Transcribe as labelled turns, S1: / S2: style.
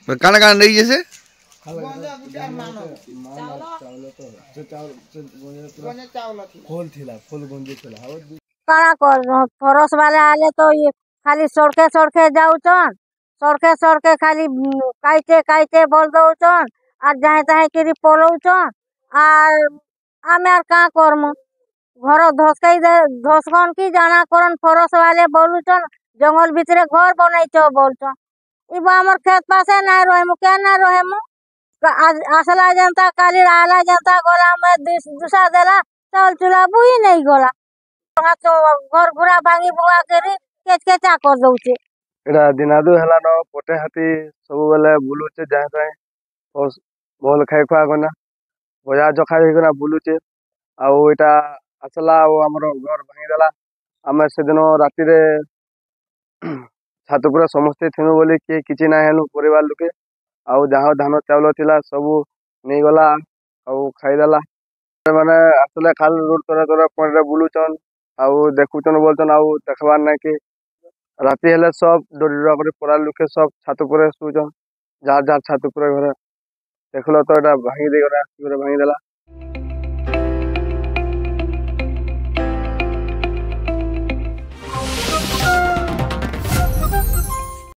S1: काना काना नहीं जैसे
S2: काना कर फरस वाले आले तो ये खाली सड़के सड़के जाऊचन सड़के सड़के खाली काइटे काइटे बोल दउचन और जहे तहे किरी पलौचन और आमे आर का करमु घर धसकाई दे धसकन की जाना करन फरस वाले बोलुचन जंगल भितरे घर बनैछो बोलचन इबा हमर खेत पासे ना रहमु क्या ना रहमु आसला जनता काली आला जनता गोला में दूसरा देला चावल चूल्हा बुई नहीं गोला घर घुरा भांगी बुआ करी केच केचा कर दउचे
S3: एटा दिनादु हेला न पोटे हाथी सब बेले बुलुचे जाय ताय बोल खाइ खुआ गना बजा जखा हेगना बुलुचे आउ एटा आसला आउ हमर घर भांगी देला आमे सेदिन राति रे छातपुरा समस्ते थिनु बोली के किछि ना हेनु परिवार लोके आउ जहाँ धान चावल थिला सब नहीं गला आउ खाई देला माने आसले खाल रोड तोरा तोरा पड़े बुलुचन आउ देखुचन बोलचन आउ देखबार ना कि राति हेले सब डोरीरा करे पड़ा लोके सब छात ऊपर सुचन जार जार छात ऊपर घरे देखलो तो एटा भांगी दे गला भांगी देला।